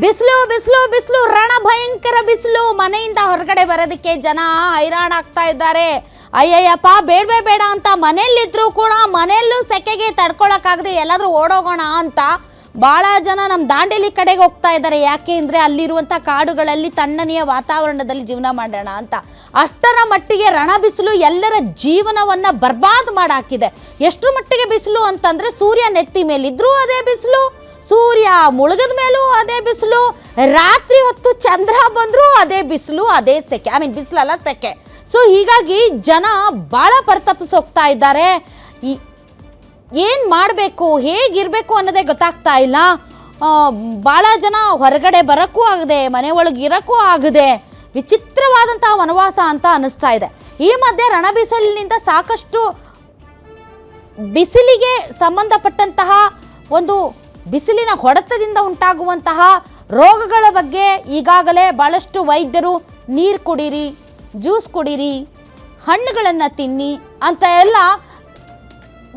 ಬಿಸಿಲು ಬಿಸಿಲು ಬಿಸಿಲು ರಣ ಭಯಂಕರ ಬಿಸಿಲು. ಮನೆಯಿಂದ ಹೊರಗಡೆ ಬರೋದಕ್ಕೆ ಜನ ಹೈರಾಣಾಗ್ತಾ ಇದ್ದಾರೆ. ಅಯ್ಯಯ್ಯಪ್ಪ ಬೇಡವೇ ಬೇಡ ಅಂತ ಮನೆಯಲ್ಲಿದ್ರು ಕೂಡ ಮನೆಯಲ್ಲೂ ಸೆಕೆಗೆ ತಡ್ಕೊಳಕ್ಕಾಗದೆ ಎಲ್ಲಾದ್ರೂ ಓಡೋಗೋಣ ಅಂತ ಭಾಳ ಜನ ನಮ್ಮ ದಾಂಡೇಲಿ ಕಡೆಗೆ ಹೋಗ್ತಾ ಇದ್ದಾರೆ. ಯಾಕೆ ಅಂದರೆ ಅಲ್ಲಿರುವಂಥ ಕಾಡುಗಳಲ್ಲಿ ತಣ್ಣನೆಯ ವಾತಾವರಣದಲ್ಲಿ ಜೀವನ ಮಾಡೋಣ ಅಂತ. ಅಷ್ಟರ ಮಟ್ಟಿಗೆ ರಣ ಬಿಸಿಲು ಎಲ್ಲರ ಜೀವನವನ್ನು ಬರ್ಬಾದ್ ಮಾಡಾಕಿದೆ. ಎಷ್ಟರ ಮಟ್ಟಿಗೆ ಬಿಸಿಲು ಅಂತಂದರೆ ಸೂರ್ಯ ನೆತ್ತಿ ಮೇಲಿದ್ರೂ ಅದೇ ಬಿಸಿಲು, ಸೂರ್ಯ ಮುಳುಗದ ಮೇಲೂ ಅದೇ ಬಿಸಿಲು, ರಾತ್ರಿ ಹೊತ್ತು ಚಂದ್ರ ಬಂದರೂ ಅದೇ ಬಿಸಿಲು, ಅದೇ ಸೆಕೆ. ಬಿಸಿಲಲ್ಲ ಸೆಕೆ. ಸೊ ಹೀಗಾಗಿ ಜನ ಭಾಳ ಪರಿತಪಿಸಿ ಹೋಗ್ತಾ ಇದ್ದಾರೆ. ಏನು ಮಾಡಬೇಕು, ಹೇಗಿರಬೇಕು ಅನ್ನೋದೇ ಗೊತ್ತಾಗ್ತಾ ಇಲ್ಲ. ಭಾಳ ಜನ ಹೊರಗಡೆ ಬರೋಕ್ಕೂ ಆಗದೆ, ಮನೆ ಒಳಗೆ ಇರೋಕ್ಕೂ ಆಗದೆ ವಿಚಿತ್ರವಾದಂಥ ವನವಾಸ ಅಂತ ಅನ್ನಿಸ್ತಾ ಇದೆ. ಈ ಮಧ್ಯೆ ರಣಬಿಸಿಲಿನಿಂದ ಸಾಕಷ್ಟು ಬಿಸಿಲಿಗೆ ಸಂಬಂಧಪಟ್ಟಂತಹ ಒಂದು ಬಿಸಿಲಿನ ಹೊಡೆತದಿಂದ ಉಂಟಾಗುವಂತಹ ರೋಗಗಳ ಬಗ್ಗೆ ಈಗಾಗಲೇ ಭಾಳಷ್ಟು ವೈದ್ಯರು ನೀರು ಕುಡೀರಿ, ಜ್ಯೂಸ್ ಕುಡೀರಿ, ಹಣ್ಣುಗಳನ್ನು ತಿನ್ನಿ ಅಂತ ಎಲ್ಲ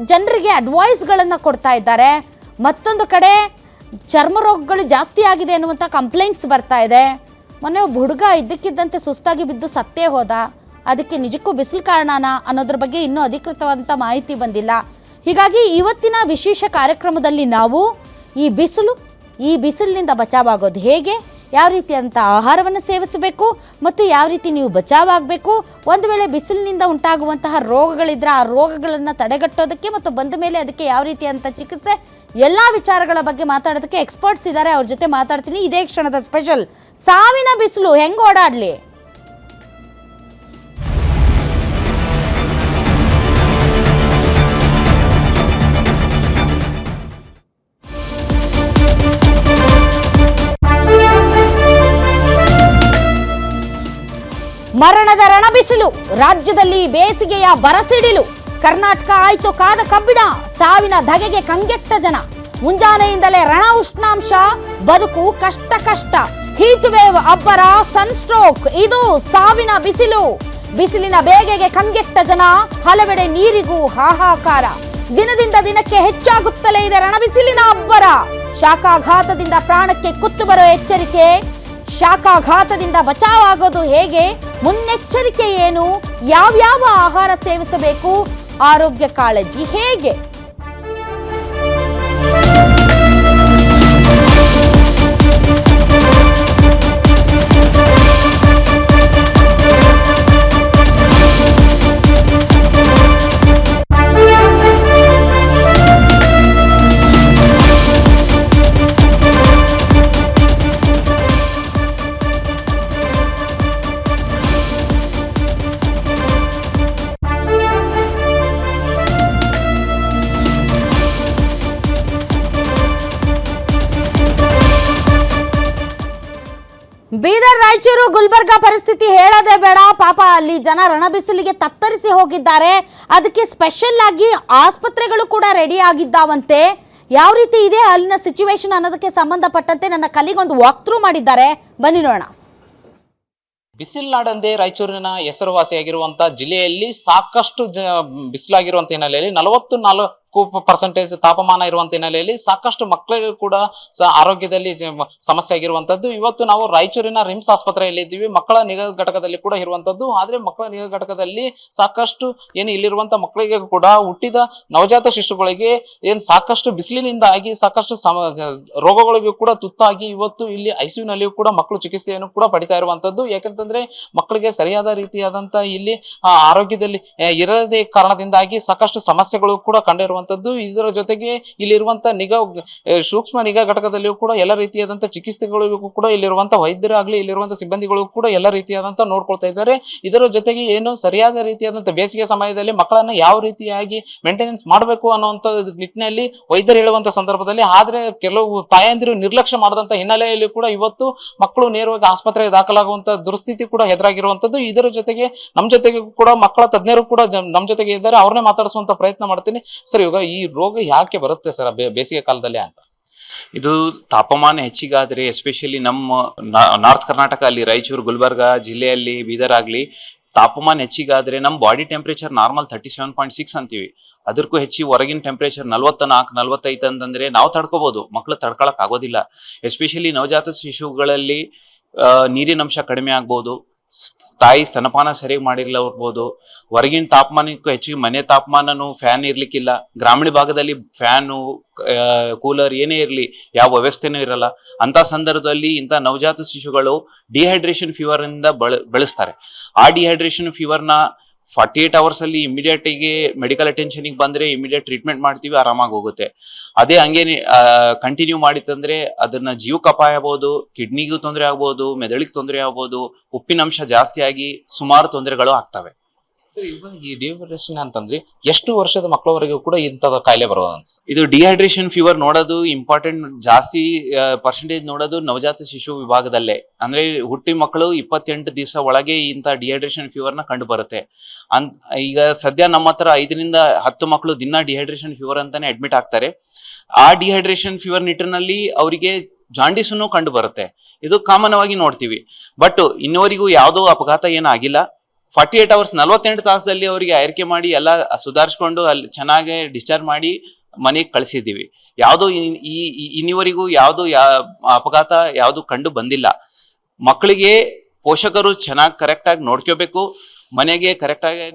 ಜನರಿಗೆ ಅಡ್ವೈಸ್ಗಳನ್ನು ಕೊಡ್ತಾ ಇದ್ದಾರೆ. ಮತ್ತೊಂದು ಕಡೆ ಚರ್ಮ ರೋಗಗಳು ಜಾಸ್ತಿ ಆಗಿದೆ ಅನ್ನುವಂಥ ಕಂಪ್ಲೇಂಟ್ಸ್ ಬರ್ತಾ ಇದೆ. ಮೊನ್ನೆ ಒಬ್ಬ ಹುಡುಗ ಇದ್ದಕ್ಕಿದ್ದಂತೆ ಸುಸ್ತಾಗಿ ಬಿದ್ದು ಸತ್ತೇ ಹೋದ. ಅದಕ್ಕೆ ನಿಜಕ್ಕೂ ಬಿಸಿಲು ಕಾರಣನಾ ಅನ್ನೋದ್ರ ಬಗ್ಗೆ ಇನ್ನೂ ಅಧಿಕೃತವಾದಂಥ ಮಾಹಿತಿ ಬಂದಿಲ್ಲ. ಹೀಗಾಗಿ ಇವತ್ತಿನ ವಿಶೇಷ ಕಾರ್ಯಕ್ರಮದಲ್ಲಿ ನಾವು ಈ ಬಿಸಿಲಿನಿಂದ ಬಚಾವಾಗೋದು ಹೇಗೆ, ಯಾವ ರೀತಿಯಂಥ ಆಹಾರವನ್ನು ಸೇವಿಸಬೇಕು ಮತ್ತು ಯಾವ ರೀತಿ ನೀವು ಬಚಾವಾಗಬೇಕು, ಒಂದು ವೇಳೆ ಬಿಸಿಲಿನಿಂದ ಉಂಟಾಗುವಂತಹ ರೋಗಗಳಿದ್ರೆ ಆ ರೋಗಗಳನ್ನು ತಡೆಗಟ್ಟೋದಕ್ಕೆ ಮತ್ತು ಬಂದ ಮೇಲೆ ಅದಕ್ಕೆ ಯಾವ ರೀತಿಯಂಥ ಚಿಕಿತ್ಸೆ, ಎಲ್ಲ ವಿಚಾರಗಳ ಬಗ್ಗೆ ಮಾತಾಡೋದಕ್ಕೆ ಎಕ್ಸ್ಪರ್ಟ್ಸ್ ಇದ್ದಾರೆ. ಅವ್ರ ಜೊತೆ ಮಾತಾಡ್ತೀನಿ. ಇದೇ ಕ್ಷಣದ ಸ್ಪೆಷಲ್ ಸಾವಿನ ಬಿಸಿಲು ಹೆಂಗೆ ಓಡಾಡಲಿ. ಮರಣದ ರಣಬಿಸಿಲು, ರಾಜ್ಯದಲ್ಲಿ ಬೇಸಿಗೆಯ ಬರಸಿಡಿಲು, ಕರ್ನಾಟಕ ಆಯ್ತು ಕಾದ ಕಬ್ಬಿಣ, ಸಾವಿನ ಧಗೆಗೆ ಕಂಗೆಟ್ಟ ಜನ, ಮುಂಜಾನೆಯಿಂದಲೇ ರಣ ಉಷ್ಣಾಂಶ, ಬದುಕು ಕಷ್ಟ ಕಷ್ಟ, ಹೀಟ್ ವೇವ್ ಅಬ್ಬರ, ಸನ್ಸ್ಟ್ರೋಕ್, ಇದು ಸಾವಿನ ಬಿಸಿಲು. ಬಿಸಿಲಿನ ಬೇಗೆಗೆ ಕಂಗೆಟ್ಟ ಜನ, ಹಲವೆಡೆ ನೀರಿಗೂ ಹಾಹಾಕಾರ. ದಿನದಿಂದ ದಿನಕ್ಕೆ ಹೆಚ್ಚಾಗುತ್ತಲೇ ಇದೆ ರಣಬಿಸಿಲಿನ ಅಬ್ಬರ. ಶಾಖಾಘಾತದಿಂದ ಪ್ರಾಣಕ್ಕೆ ಕುತ್ತು ಬರೋ ಎಚ್ಚರಿಕೆ. ಶಾಖಾಘಾತದಿಂದ ಬಚಾವಾಗೋದು ಹೇಗೆ, ಮುನ್ನೆಚ್ಚರಿಕೆ ಏನು, ಯಾವ್ಯಾವ ಆಹಾರ ಸೇವಿಸಬೇಕು, ಆರೋಗ್ಯ ಕಾಳಜಿ ಹೇಗೆ? ಬೀದರ್, ರಾಯಚೂರು, ಗುಲ್ಬರ್ಗಾ ಪರಿಸ್ಥಿತಿ ಹೇಳೋದೇ ಬೇಡ. ಪಾಪ ಅಲ್ಲಿ ಜನ ರಣಬಿಸಿಲಿಗೆ ತತ್ತರಿಸಿ ಹೋಗಿದ್ದಾರೆ. ಅದಕ್ಕೆ ಸ್ಪೆಷಲ್ ಆಗಿ ಆಸ್ಪತ್ರೆಗಳು ಕೂಡ ರೆಡಿ ಆಗಿದ್ದಾವಂತೆ. ಯಾವ ರೀತಿ ಇದೆ ಅಲ್ಲಿನ ಸಿಚುವೇಶನ್ ಅನ್ನೋದಕ್ಕೆ ಸಂಬಂಧಪಟ್ಟಂತೆ ನನ್ನ ಕಲಿಗೊಂದು ವಾಕ್ ಥ್ರೂ ಮಾಡಿದ್ದಾರೆ. ಬನ್ನಿ ನೋಡೋಣ. ಬಿಸಿಲ್ನಾಡಂದೇ ರಾಯಚೂರಿನ ಹೆಸರುವಾಸಿಯಾಗಿರುವಂತಹ ಜಿಲ್ಲೆಯಲ್ಲಿ ಸಾಕಷ್ಟು ಬಿಸಿಲಾಗಿರುವಂತ ಹಿನ್ನೆಲೆಯಲ್ಲಿ 44% ತಾಪಮಾನ ಇರುವಂತ ಹಿನ್ನೆಲೆಯಲ್ಲಿ ಸಾಕಷ್ಟು ಮಕ್ಕಳಿಗೂ ಕೂಡ ಆರೋಗ್ಯದಲ್ಲಿ ಸಮಸ್ಯೆ ಆಗಿರುವಂತದ್ದು. ಇವತ್ತು ನಾವು ರಾಯಚೂರಿನ ರಿಮ್ಸ್ ಆಸ್ಪತ್ರೆಯಲ್ಲಿ ಇದ್ದೀವಿ. ಮಕ್ಕಳ ನಿಗಾ ಘಟಕದಲ್ಲಿ ಕೂಡ ಇರುವಂತದ್ದು. ಆದ್ರೆ ಮಕ್ಕಳ ನಿಗಾ ಘಟಕದಲ್ಲಿ ಸಾಕಷ್ಟು ಏನು ಇಲ್ಲಿರುವಂತ ಮಕ್ಕಳಿಗೆ ಕೂಡ ಹುಟ್ಟಿದ ನವಜಾತ ಶಿಶುಗಳಿಗೆ ಏನ್ ಸಾಕಷ್ಟು ಬಿಸಿಲಿನಿಂದಾಗಿ ಸಾಕಷ್ಟು ರೋಗಗಳಿಗೂ ಕೂಡ ತುತ್ತಾಗಿ ಇವತ್ತು ಇಲ್ಲಿ ಐಸಿಯುನಲ್ಲಿಯೂ ಕೂಡ ಮಕ್ಕಳು ಚಿಕಿತ್ಸೆಯನ್ನು ಕೂಡ ಪಡಿತಾ ಇರುವಂತದ್ದು. ಯಾಕಂತಂದ್ರೆ ಮಕ್ಕಳಿಗೆ ಸರಿಯಾದ ರೀತಿಯಾದಂತ ಇಲ್ಲಿ ಆರೋಗ್ಯದಲ್ಲಿ ಇರದೇ ಕಾರಣದಿಂದಾಗಿ ಸಾಕಷ್ಟು ಸಮಸ್ಯೆಗಳು ಕೂಡ ಕಂಡಿರುವ ಇದರ ಜೊತೆಗೆ ಇಲ್ಲಿರುವಂತ ಸೂಕ್ಷ್ಮ ನಿಗಾ ಘಟಕದಲ್ಲಿಯೂ ಕೂಡ ಎಲ್ಲ ರೀತಿಯಾದಂತ ಚಿಕಿತ್ಸೆಗಳಿಗೂ ಕೂಡ ಇಲ್ಲಿರುವಂತ ವೈದ್ಯರಾಗ್ಲಿ ಇಲ್ಲಿರುವಂತ ಸಿಬ್ಬಂದಿಗಳು ಕೂಡ ಎಲ್ಲ ರೀತಿಯಾದಂತ ನೋಡ್ಕೊಳ್ತಾ ಇದ್ದಾರೆ. ಇದರ ಜೊತೆಗೆ ಏನು ಸರಿಯಾದ ರೀತಿಯಾದಂತ ಬೇಸಿಗೆ ಸಮಯದಲ್ಲಿ ಮಕ್ಕಳನ್ನ ಯಾವ ರೀತಿಯಾಗಿ ಮೇಂಟೆನೆನ್ಸ್ ಮಾಡಬೇಕು ಅನ್ನುವಂತ ನಿಟ್ಟಿನಲ್ಲಿ ವೈದ್ಯರು ಹೇಳುವಂತ ಸಂದರ್ಭದಲ್ಲಿ ಆದ್ರೆ ಕೆಲವು ತಾಯಂದಿರು ನಿರ್ಲಕ್ಷ್ಯ ಮಾಡದಂತ ಹಿನ್ನೆಲೆಯಲ್ಲಿ ಕೂಡ ಇವತ್ತು ಮಕ್ಕಳು ನೇರವಾಗಿ ಆಸ್ಪತ್ರೆಗೆ ದಾಖಲಾಗುವಂತ ದುರ್ಸ್ಥಿತಿ ಕೂಡ ಎದುರಾಗಿರುವಂತದ್ದು. ಇದರ ಜೊತೆಗೆ ನಮ್ಮ ಜೊತೆಗೆ ಕೂಡ ಮಕ್ಕಳ ತಜ್ಞರು ಕೂಡ ನಮ್ಮ ಜೊತೆಗೆ ಇದ್ದಾರೆ. ಅವ್ರನ್ನೇ ಮಾತಾಡಿಸುವಂತ ಪ್ರಯತ್ನ ಮಾಡ್ತೀನಿ. ಸರ್, ಇವಾಗ ಈ ರೋಗ ಯಾಕೆ ಬರುತ್ತೆ ಸರ್ ಬೇಸಿಗೆ ಕಾಲದಲ್ಲಿ ಅಂತ? ಇದು ತಾಪಮಾನ ಹೆಚ್ಚಿಗಾದ್ರೆ ಎಸ್ಪೆಷಲಿ ನಮ್ಮ ನಾರ್ತ್ ಕರ್ನಾಟಕ ಅಲ್ಲಿ ರಾಯಚೂರು ಗುಲ್ಬರ್ಗಾ ಜಿಲ್ಲೆಯಲ್ಲಿ ಬೀದರ್ ಆಗ್ಲಿ ತಾಪಮಾನ ಹೆಚ್ಚಿಗಾದ್ರೆ ನಮ್ಮ ಬಾಡಿ ಟೆಂಪರೇಚರ್ ನಾರ್ಮಲ್ 37.6 ಅಂತೀವಿ. ಅದಕ್ಕೂ ಹೆಚ್ಚಿ ಹೊರಗಿನ ಟೆಂಪರೇಚರ್ 44-45 ಅಂತಂದ್ರೆ ನಾವು ತಡ್ಕೋಬಹುದು, ಮಕ್ಳು ತಡ್ಕೊಳಕ್ ಆಗೋದಿಲ್ಲ. ಎಸ್ಪೆಷಲಿ ನವಜಾತ ಶಿಶುಗಳಲ್ಲಿ ನೀರಿನಂಶ ಕಡಿಮೆ ಆಗ್ಬೋದು, ತಾಯಿ ಸ್ತನಪಾನ ಸರಿಯಾಗಿ ಮಾಡಿರ್ಬೋದು, ಹೊರಗಿನ ತಾಪಮಾನಕ್ಕೂ ಹೆಚ್ಚಿಗೆ ಮನೆ ತಾಪಮಾನನು ಫ್ಯಾನ್ ಇರ್ಲಿಕ್ಕಿಲ್ಲ. ಗ್ರಾಮೀಣ ಭಾಗದಲ್ಲಿ ಫ್ಯಾನು ಕೂಲರ್ ಏನೇ ಇರಲಿ ಯಾವ ವ್ಯವಸ್ಥೆನೂ ಇರಲ್ಲ. ಅಂತ ಸಂದರ್ಭದಲ್ಲಿ ಇಂಥ ನವಜಾತ ಶಿಶುಗಳು ಡಿಹೈಡ್ರೇಷನ್ ಫೀವರ್ ಇಂದ ಬೆಳೆಸ್ತಾರೆ. ಆ ಡಿಹೈಡ್ರೇಷನ್ ಫೀವರ್ನ 48 hours ಅಲ್ಲಿ ಇಮಿಡಿಯೇಟ್ ಆಗಿ ಮೆಡಿಕಲ್ ಅಟೆನ್ಷನ್ಗೆ ಬಂದ್ರೆ ಇಮಿಡಿಯೇಟ್ ಟ್ರೀಟ್ಮೆಂಟ್ ಮಾಡ್ತೀವಿ, ಆರಾಮಾಗಿ ಹೋಗುತ್ತೆ. ಅದೇ ಹಂಗೆ ಕಂಟಿನ್ಯೂ ಮಾಡಿತ್ತಂದ್ರೆ ಅದನ್ನ ಜೀವಕ್ಕೆ ಅಪಾಯ ಆಗ್ಬೋದು, ಕಿಡ್ನಿಗೂ ತೊಂದರೆ ಆಗ್ಬೋದು, ಮೆದುಳಿಗೆ ತೊಂದರೆ ಆಗ್ಬೋದು, ಉಪ್ಪಿನಂಶ ಜಾಸ್ತಿ ಆಗಿ ಸುಮಾರು ತೊಂದರೆಗಳು ಆಗ್ತವೆ. ಸರ್, ಇವಾಗ ಈ ಡಿಹೈಡ್ರೇಷನ್ ಅಂತಂದ್ರೆ ಎಷ್ಟು ವರ್ಷದ ಮಕ್ಕಳವರೆಗೂ ಕೂಡ ಇಂಥದ ಕಾಯಿಲೆ ಬರೋದು ಅಂತ? ಇದು ಡಿಹೈಡ್ರೇಷನ್ ಫೀವರ್ ನೋಡೋದು ಇಂಪಾರ್ಟೆಂಟ್, ಜಾಸ್ತಿ ಪರ್ಸೆಂಟೇಜ್ ನೋಡೋದು ನವಜಾತ ಶಿಶು ವಿಭಾಗದಲ್ಲೇ. ಅಂದ್ರೆ ಹುಟ್ಟಿ ಮಕ್ಕಳು 28 ದಿವಸ ಒಳಗೆ ಇಂಥ ಡಿಹೈಡ್ರೇಷನ್ ಫೀವರ್ ನ ಕಂಡು ಬರುತ್ತೆ. ಈಗ ಸದ್ಯ ನಮ್ಮ ಹತ್ರ 5-10 ಮಕ್ಕಳು ದಿನ ಡಿಹೈಡ್ರೇಷನ್ ಫೀವರ್ ಅಂತಾನೆ ಅಡ್ಮಿಟ್ ಆಗ್ತಾರೆ. ಆ ಡಿಹೈಡ್ರೇಷನ್ ಫೀವರ್ ನಿಟ್ಟಿನಲ್ಲಿ ಅವರಿಗೆ ಜಾಂಡೀಸನ್ನು ಕಂಡು ಬರುತ್ತೆ. ಇದು ಕಾಮನ್ ಆಗಿ ನೋಡ್ತೀವಿ. ಬಟ್ ಇನ್ನುವರೆಗೂ ಯಾವುದೋ ಅಪಘಾತ ಏನಾಗಿಲ್ಲ. 48 hours 48 ತಾಸದಲ್ಲಿ ಅವರಿಗೆ ಆರೈಕೆ ಮಾಡಿ ಎಲ್ಲ ಸುಧಾರಿಸ್ಕೊಂಡು ಅಲ್ಲಿ ಚೆನ್ನಾಗಿ ಡಿಸ್ಚಾರ್ಜ್ ಮಾಡಿ ಮನೆಗೆ ಕಳಿಸಿದ್ದೀವಿ. ಯಾವುದೋ ಇನ್ನಿವರೆಗೂ ಯಾವುದೋ ಅಪಘಾತ ಯಾವುದು ಕಂಡು ಬಂದಿಲ್ಲ. ಮಕ್ಕಳಿಗೆ ಪೋಷಕರು ಚೆನ್ನಾಗಿ ಕರೆಕ್ಟಾಗಿ ನೋಡ್ಕೋಬೇಕು, ಮನೆಗೆ ಕರೆಕ್ಟಾಗಿ